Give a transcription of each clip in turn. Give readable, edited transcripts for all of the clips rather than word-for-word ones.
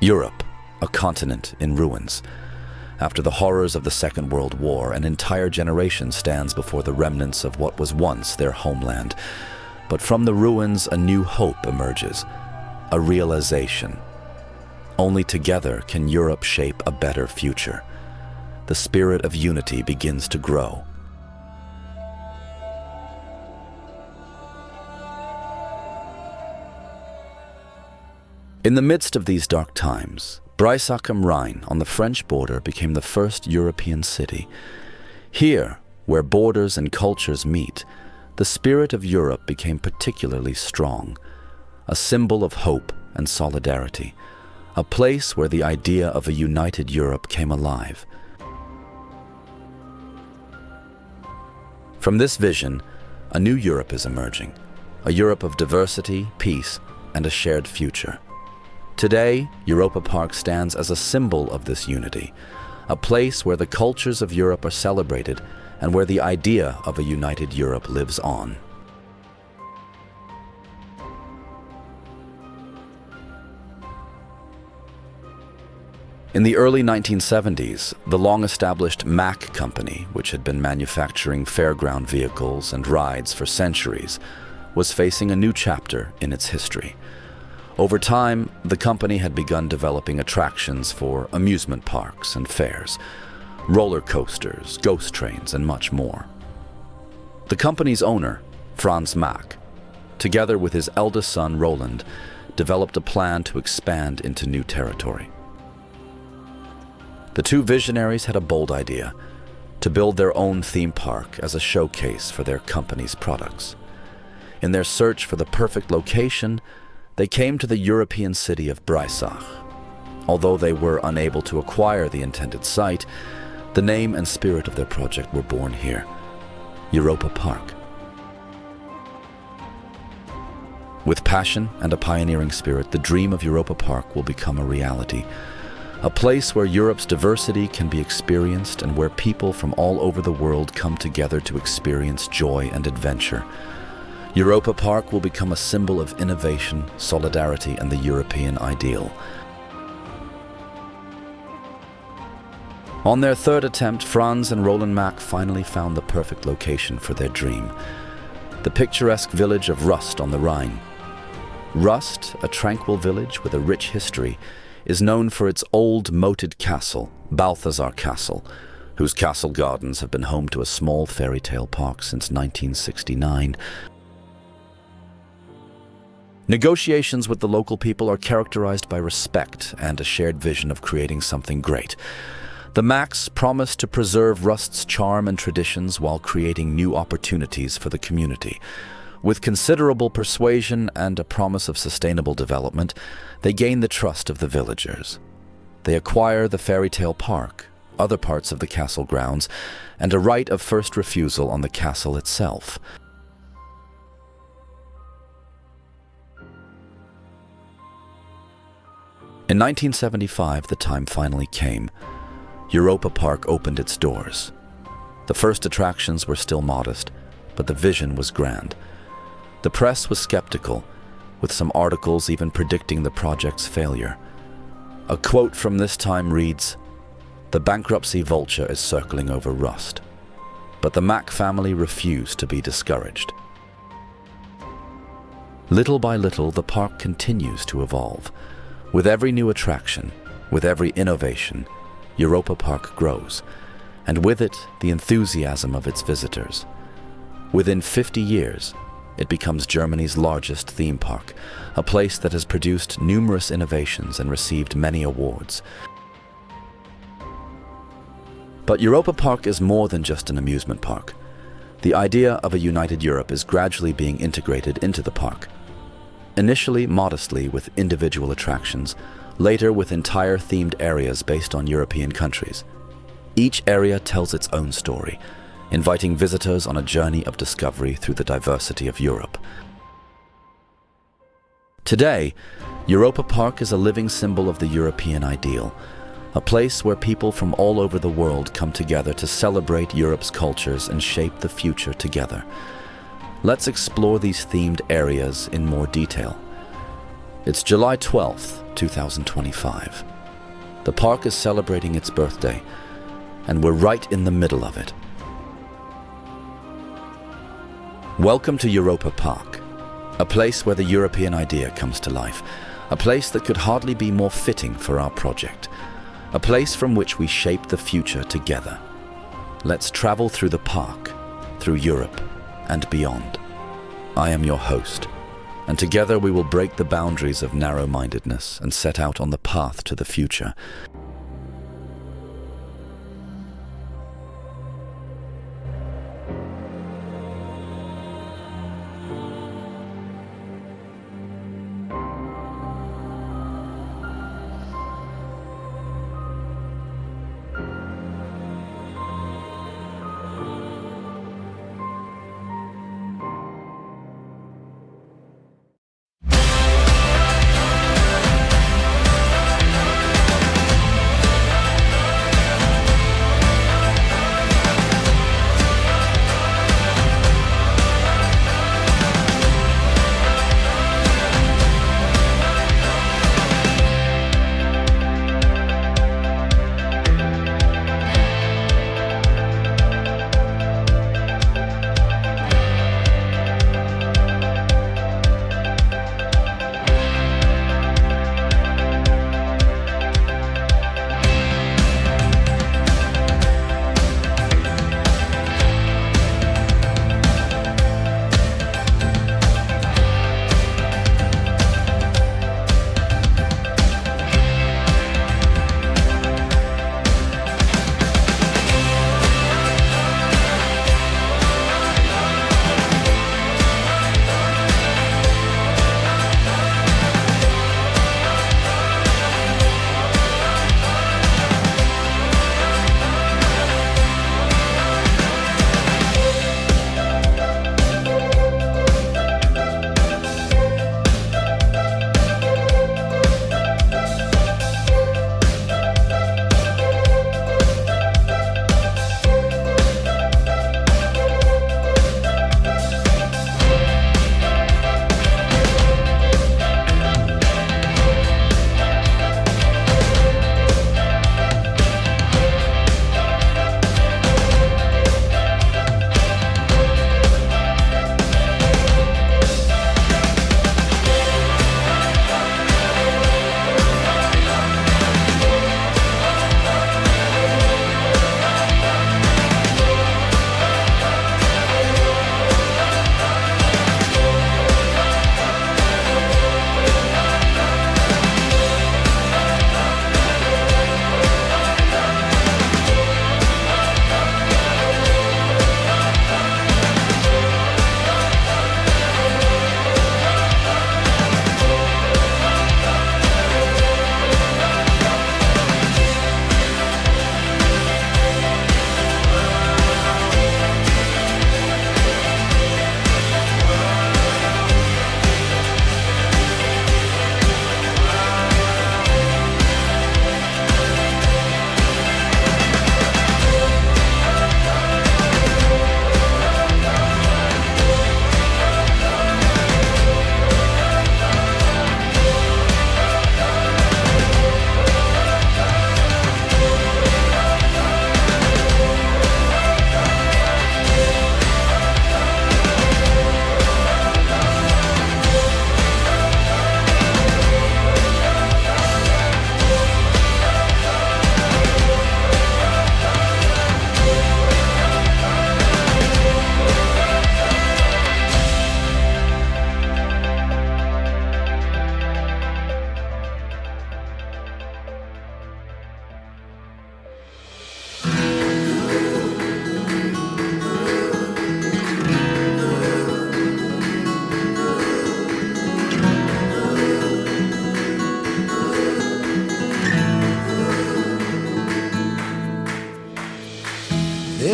Europe, a continent in ruins. After the horrors of the Second World War, an entire generation stands before the remnants of what was once their homeland. But from the ruins, a new hope emerges, a realization. Only together can Europe shape a better future. The spirit of unity begins to grow. In the midst of these dark times, Breisach am Rhein on the French border became the first European city. Here, where borders and cultures meet, the spirit of Europe became particularly strong, a symbol of hope and solidarity, a place where the idea of a united Europe came alive. From this vision, a new Europe is emerging, a Europe of diversity, peace, and a shared future. Today, EUROPA-PARK stands as a symbol of this unity, a place where the cultures of Europe are celebrated and where the idea of a united Europe lives on. In the early 1970s, the long-established Mack company, which had been manufacturing fairground vehicles and rides for centuries, was facing a new chapter in its history. Over time, the company had begun developing attractions for amusement parks and fairs, roller coasters, ghost trains, and much more. The company's owner, Franz Mack, together with his eldest son Roland, developed a plan to expand into new territory. The two visionaries had a bold idea: to build their own theme park as a showcase for their company's products. In their search for the perfect location, they came to the European city of Breisach. Although they were unable to acquire the intended site, the name and spirit of their project were born here, EUROPA-PARK. With passion and a pioneering spirit, the dream of EUROPA-PARK will become a reality, a place where Europe's diversity can be experienced and where people from all over the world come together to experience joy and adventure. EUROPA-PARK will become a symbol of innovation, solidarity, and the European ideal. On their third attempt, Franz and Roland Mack finally found the perfect location for their dream: the picturesque village of Rust on the Rhine. Rust, a tranquil village with a rich history, is known for its old moated castle, Balthasar Castle, whose castle gardens have been home to a small fairy tale park since 1969. Negotiations with the local people are characterized by respect and a shared vision of creating something great. The Macks promise to preserve Rust's charm and traditions while creating new opportunities for the community. With considerable persuasion and a promise of sustainable development, they gain the trust of the villagers. They acquire the fairy tale park, other parts of the castle grounds, and a right of first refusal on the castle itself. In 1975, the time finally came. EUROPA-PARK opened its doors. The first attractions were still modest, but the vision was grand. The press was skeptical, with some articles even predicting the project's failure. A quote from this time reads, "The bankruptcy vulture is circling over Rust." But the Mack family refused to be discouraged. Little by little, the park continues to evolve. With every new attraction, with every innovation, EUROPA-PARK grows, and with it, the enthusiasm of its visitors. Within 50 years, it becomes Germany's largest theme park, a place that has produced numerous innovations and received many awards. But EUROPA-PARK is more than just an amusement park. The idea of a united Europe is gradually being integrated into the park. Initially modestly with individual attractions, later with entire themed areas based on European countries. Each area tells its own story, inviting visitors on a journey of discovery through the diversity of Europe. Today, EUROPA-PARK is a living symbol of the European ideal, a place where people from all over the world come together to celebrate Europe's cultures and shape the future together. Let's explore these themed areas in more detail. It's July 12th, 2025. The park is celebrating its birthday, and we're right in the middle of it. Welcome to EUROPA-PARK, a place where the European idea comes to life, a place that could hardly be more fitting for our project, a place from which we shape the future together. Let's travel through the park, through Europe, and beyond. I am your host, and together we will break the boundaries of narrow-mindedness and set out on the path to the future.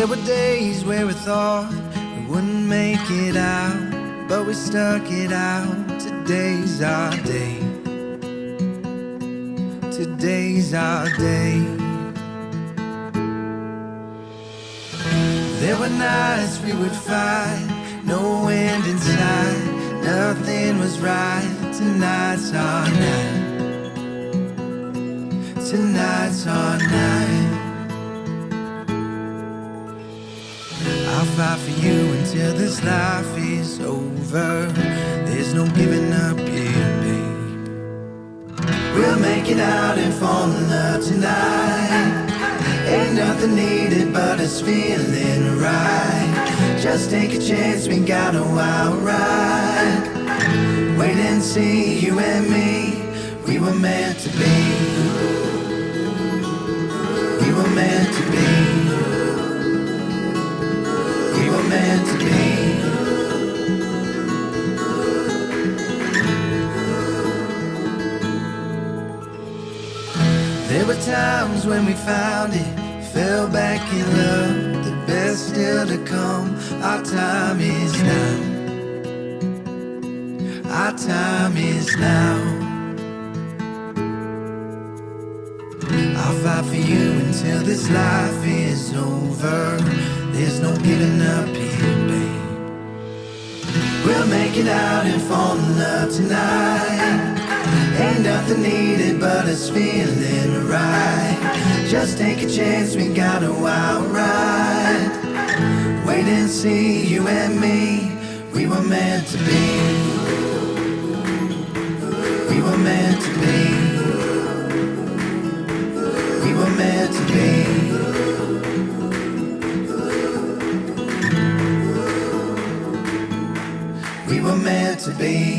There were days where we thought we wouldn't make it out, but we stuck it out. Today's our day. Today's our day. There were nights we would fight, no end in sight. Nothing was right tonight's our night. Tonight's our night. I'll fight for you until this life is over. There's no giving up here, babe. We'll make it out and fall in love tonight. Ain't nothing needed but us feeling right. Just take a chance, we got a wild ride. Wait and see, you and me, we were meant to be. We were meant to be. We were meant to be. There were times when we found it, fell back in love, the best still to come. Our time is now. Our time is now. I'll fight for you until this life is over. There's no giving up here, babe. We'll make it out and fall in love tonight. Ain't nothing needed but us feeling right. Just take a chance, we got a wild ride. Wait and see, you and me, we were meant to be. We were meant to be. We were meant to be. We were meant to be.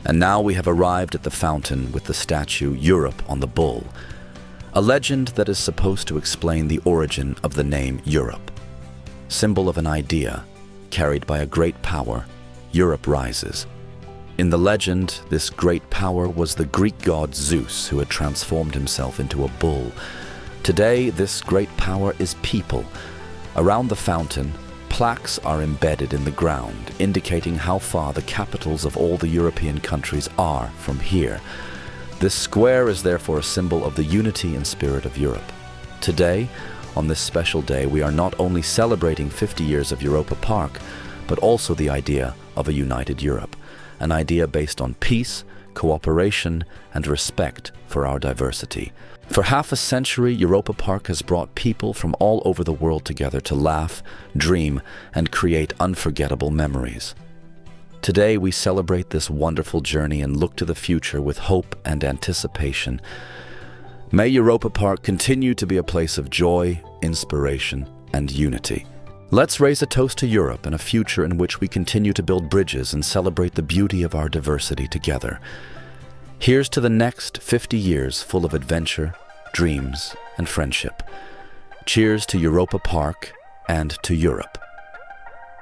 And now we have arrived at the fountain with the statue Europe on the bull, a legend that is supposed to explain the origin of the name Europe. Symbol of an idea, carried by a great power, Europe rises. In the legend, this great power was the Greek god Zeus, who had transformed himself into a bull. Today, this great power is people. Around the fountain, plaques are embedded in the ground, indicating how far the capitals of all the European countries are from here. This square is therefore a symbol of the unity and spirit of Europe. Today, on this special day, we are not only celebrating 50 years of Europa-Park, but also the idea of a united Europe, an idea based on peace, cooperation, and respect for our diversity. For half a century, Europa-Park has brought people from all over the world together to laugh, dream, and create unforgettable memories. Today, we celebrate this wonderful journey and look to the future with hope and anticipation. May Europa-Park continue to be a place of joy, inspiration, and unity. Let's raise a toast to Europe and a future in which we continue to build bridges and celebrate the beauty of our diversity together. Here's to the next 50 years full of adventure, dreams, and friendship. Cheers to Europa-Park and to Europe.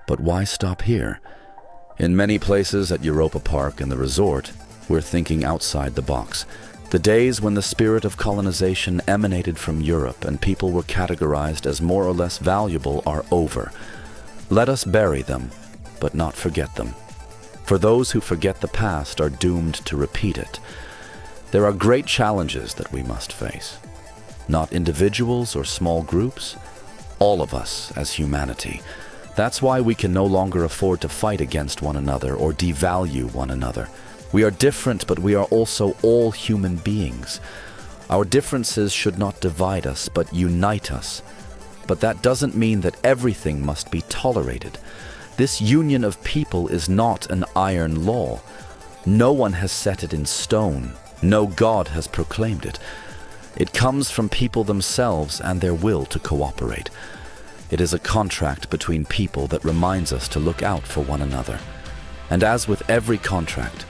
But why stop here? In many places at Europa-Park and the resort, we're thinking outside the box. The days when the spirit of colonization emanated from Europe and people were categorized as more or less valuable are over. Let us bury them, but not forget them. For those who forget the past are doomed to repeat it. There are great challenges that we must face. Not individuals or small groups, all of us as humanity. That's why we can no longer afford to fight against one another or devalue one another. We are different, but we are also all human beings. Our differences should not divide us, but unite us. But that doesn't mean that everything must be tolerated. This union of people is not an iron law. No one has set it in stone. No God has proclaimed it. It comes from people themselves and their will to cooperate. It is a contract between people that reminds us to look out for one another. And as with every contract,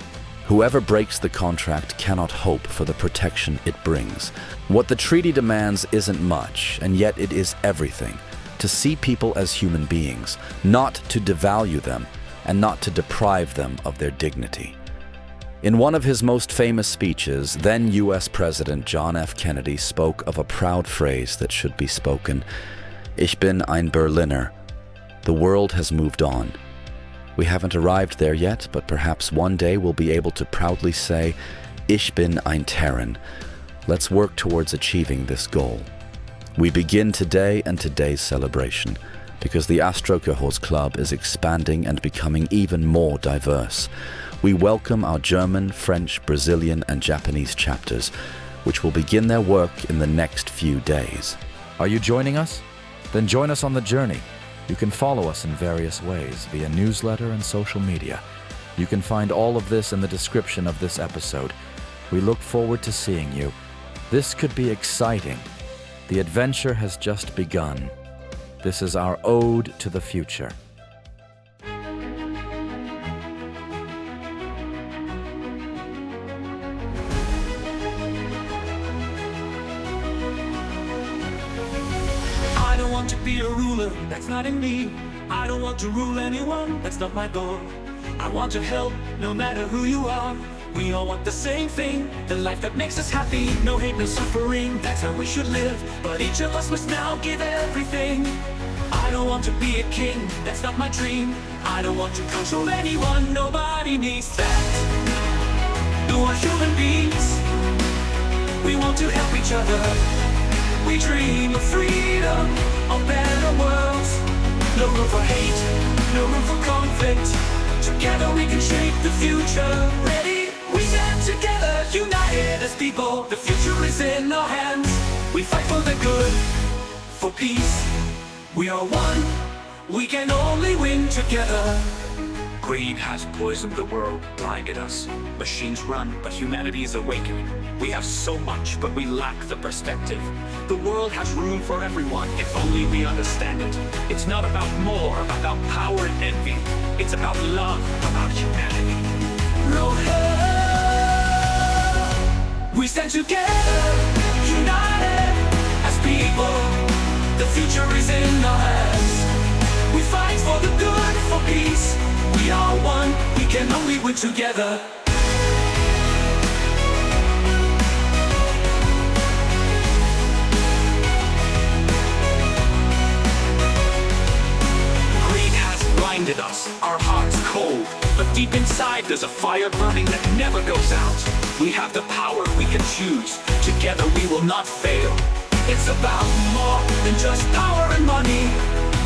whoever breaks the contract cannot hope for the protection it brings. What the treaty demands isn't much, and yet it is everything. To see people as human beings, not to devalue them, and not to deprive them of their dignity. In one of his most famous speeches, then U.S. President John F. Kennedy spoke of a proud phrase that should be spoken: Ich bin ein Berliner. The world has moved on. We haven't arrived there yet, but perhaps one day we'll be able to proudly say, Ich bin ein Terran. Let's work towards achieving this goal. We begin today and today's celebration, because the ASTROCOHORS CLUB is expanding and becoming even more diverse. We welcome our German, French, Brazilian, and Japanese chapters, which will begin their work in the next few days. Are you joining us? Then join us on the journey. You can follow us in various ways via newsletter and social media. You can find all of this in the description of this episode. We look forward to seeing you. This could be exciting. The adventure has just begun. This is our Ode to the Future. I don't want to be a ruler, that's not in me. I don't want to rule anyone, that's not my goal. I want to help, no matter who you are. We all want the same thing, the life that makes us happy. No hate, no suffering, that's how we should live. But each of us must now give everything. I don't want to be a king, that's not my dream. I don't want to control anyone, nobody needs that. We are human beings, we want to help each other. We dream of freedom, of better worlds. No room for hate, no room for conflict. Together we can shape the future. Ready? We stand together, united as people. The future is in our hands. We fight for the good, for peace. We are one, we can only win together. Greed has poisoned the world, blinded us. Machines run, but humanity is awakening. We have so much, but we lack the perspective. The world has room for everyone, if only we understand it. It's not about more, about power and envy. It's about love, about humanity. No hate. We stand together, united as people. The future is in our hands. We fight for the good, for peace. We are one, we can only win together. Blinded us, our hearts cold, but deep inside there's a fire burning that never goes out. We have the power, we can choose. Together we will not fail. It's about more than just power and money.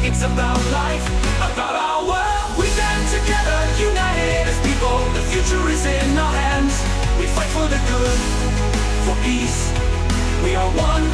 It's about life, about our world. We stand together, united as people. The future is in our hands. We fight for the good, for peace. We are one,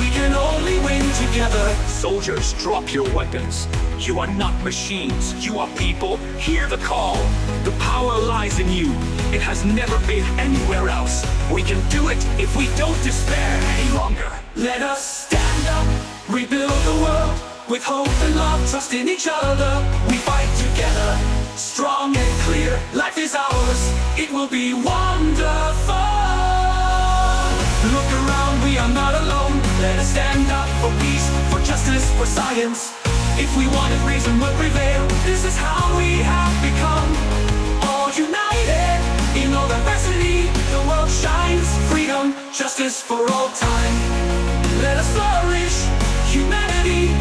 we can only win together. Soldiers, drop your weapons. You are not machines, you are people. Hear the call. The power lies in you. It has never been anywhere else. We can do it if we don't despair any longer. Let us stand up, rebuild the world with hope and love, trust in each other. We fight together, strong and clear. Life is ours, it will be wonderful. Look around, we are not alone. Let us stand up for peace, for justice, for science. If we wanted, reason will prevail. This is how we have become. All united in all diversity. The world shines, freedom, justice for all time. Let us flourish, humanity.